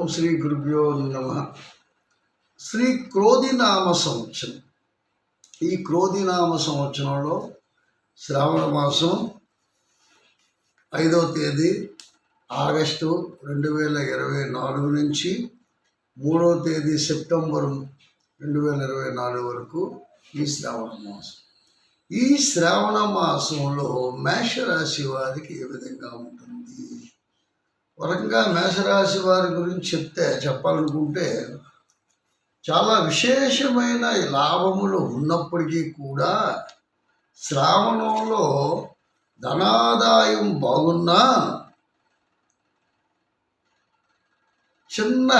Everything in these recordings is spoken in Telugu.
ఓం శ్రీ గురుభ్యో నమః. శ్రీ క్రోధినామ సంవత్సరం. ఈ క్రోధినామ సంవత్సరంలో శ్రావణ మాసం 5వ తేదీ ఆగస్టు 2024 నుంచి 3వ తేదీ సెప్టెంబర్ 2024 వరకు ఈ శ్రావణ మాసం. ఈ శ్రావణ మాసంలో మేషరాశి వారికి ఏ విధంగా ఉంటుంది? వరంగా మేషరాశి వారి గురించి చెప్పాలనుకుంటే చాలా విశేషమైన లాభములు ఉన్నప్పటికీ కూడా శ్రావణంలో ధనాదాయం బాగున్నా చిన్న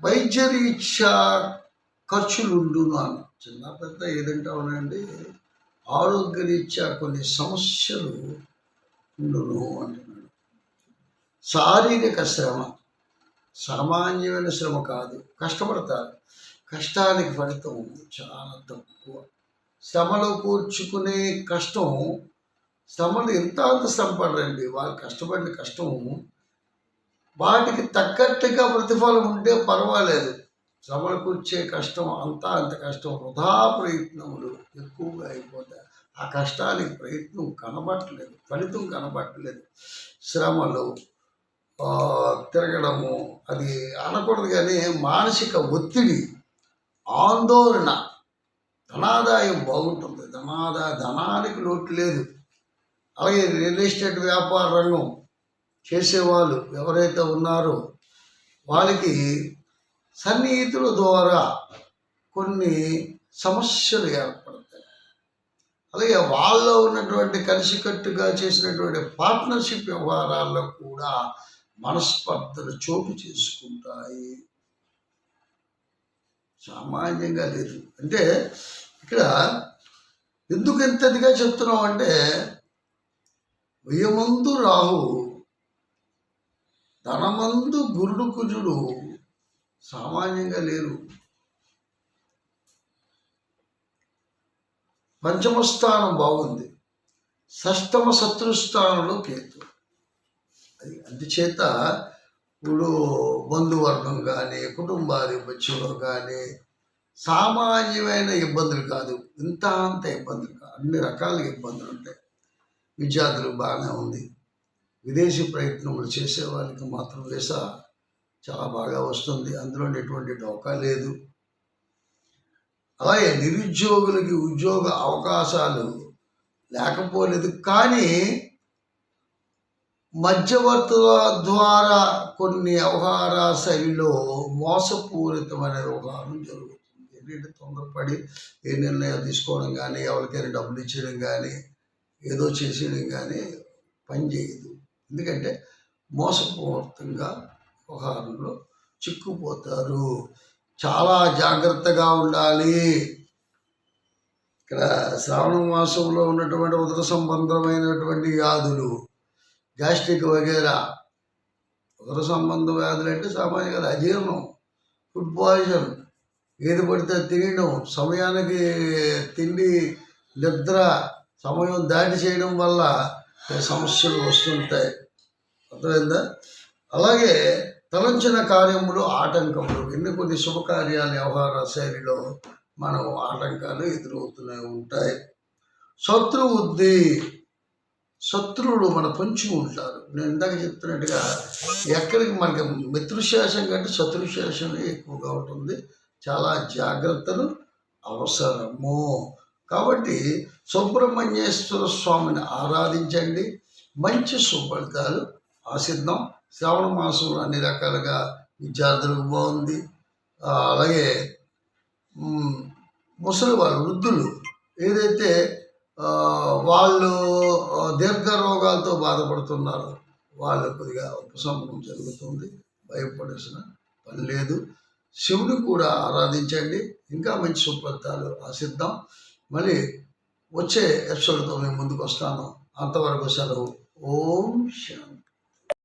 వైద్యరీత్యా ఖర్చులు ఉండున్నాను. చిన్న పెద్ద ఏదంటే అవునండి, ఆరోగ్యరీత్యా కొన్ని సమస్యలు ఉండును అంటున్నాడు. శారీరక శ్రమ సామాన్యమైన శ్రమ కాదు, కష్టపడతారు. కష్టానికి ఫలితం చాలా తక్కువ. శ్రమలో కూర్చుకునే కష్టం, శ్రమలు ఎంత శ్రమ పడరండి, వాళ్ళు కష్టపడిన కష్టం వాటికి తగ్గట్టుగా ప్రతిఫలం ఉంటే పర్వాలేదు. శ్రమలు కూర్చే కష్టం అంత కష్టం, వృధా ప్రయత్నములు ఎక్కువగా అయిపోతాయి. ఆ కష్టానికి ప్రయత్నం కనబట్టలేదు, ఫలితం కనబట్టలేదు. శ్రమలు తిరగడము అది అనకూడదు, కానీ మానసిక ఒత్తిడి, ఆందోళన. ధనాదాయం బాగుంటుంది, ధనానికి లోటు లేదు. అలాగే రియల్ ఎస్టేట్ వ్యాపార రంగం చేసేవాళ్ళు ఎవరైతే ఉన్నారో వాళ్ళకి సన్నిహితుల ద్వారా కొన్ని సమస్యలు ఏర్పడతాయి. అలాగే వాళ్ళలో ఉన్నటువంటి కలిసికట్టుగా చేసినటువంటి పార్ట్నర్షిప్ వ్యవహారాల్లో కూడా మనస్పర్ధలు చోటు చేసుకుంటాయి. సామాన్యంగా లేదు. అంటే ఇక్కడ ఎందుకు ఎంతదిగా చెప్తున్నాం అంటే, వ్యయమందు రాహు, ధనమందు గురుడు కుజుడు సామాన్యంగా లేరు. పంచమ స్థానం బాగుంది, షష్టమ శత్రుస్థానంలో కేతు. అది అందుచేత ఇప్పుడు బంధువర్గం కానీ కుటుంబాధిపత్యంలో కానీ సామాన్యమైన ఇబ్బందులు కాదు, అంత ఇబ్బందులు కాదు, అన్ని రకాల ఇబ్బందులు ఉంటాయి. విద్యార్థులకు బాగానే ఉంది. విదేశీ ప్రయత్నములు చేసే వాళ్ళకి మాత్రం వీసా చాలా బాగా వస్తుంది, అందులో ఎటువంటి డోకా లేదు. అలాగే నిరుద్యోగులకి ఉద్యోగ అవకాశాలు లేకపోలేదు, కానీ మధ్యవర్తుల ద్వారా కొన్ని వ్యవహార శైలిలో మోసపూరితమైన వ్యవహారం జరుగుతుంది. ఏంటంటే తొందరపడి ఏ నిర్ణయాలు తీసుకోవడం కానీ, ఎవరికైనా డబ్బులు ఇచ్చేయడం కానీ, ఏదో చేసేయడం కానీ పని చేయదు. ఎందుకంటే మోసపూరితంగా వ్యవహారంలో చిక్కుపోతారు. చాలా జాగ్రత్తగా ఉండాలి. ఇక్కడ శ్రావణ మాసంలో ఉన్నటువంటి ఉదర సంబంధమైనటువంటి వ్యాధులు, గ్యాస్ట్రిక్ వగేరా, ఉదర సంబంధ వ్యాధులు అంటే సామాన్యంగా అజీర్ణం, ఫుడ్ పాయిజన్, ఏది పడితే తినడం, సమయానికి తిండి నిద్ర సమయం దాటి చేయడం వల్ల సమస్యలు వస్తుంటాయి. అర్థమైందా? అలాగే తలంచిన కార్యములు ఆటంకములు, కొన్ని శుభకార్యాల వ్యవహార శైలిలో మనం ఆటంకాలు ఎదురవుతూనే ఉంటాయి. శత్రుబుద్ధి, శత్రువులు మన పొంచి ఉంటారు. నేను ఇందాక చెప్తున్నట్టుగా ఎక్కడికి మనకి మిత్రుశేషం కంటే శత్రుశేషమే ఎక్కువగా ఉంటుంది. చాలా జాగ్రత్తలు అవసరము. కాబట్టి సుబ్రహ్మణ్యేశ్వర స్వామిని ఆరాధించండి, మంచి సుఫలితాలు ఆశిద్దాం. శ్రావణ మాసంలో అన్ని రకాలుగా విద్యార్థులకు బాగుంది. అలాగే ముసలి వాళ్ళు, వృద్ధులు ఏదైతే వాళ్ళు దీర్ఘ రోగాలతో బాధపడుతున్నారో వాళ్ళు కొద్దిగా ఉపశమనం జరుగుతుంది, భయపడాల్సిన పని లేదు. శివుని కూడా ఆరాధించండి, ఇంకా మంచి సుఫలితాలు ఆశిద్దాం. మళ్ళీ వచ్చే ఎపిసోడ్తో మేము ముందుకు వస్తాను. అంతవరకు సెలవు. ఓం శాంతి.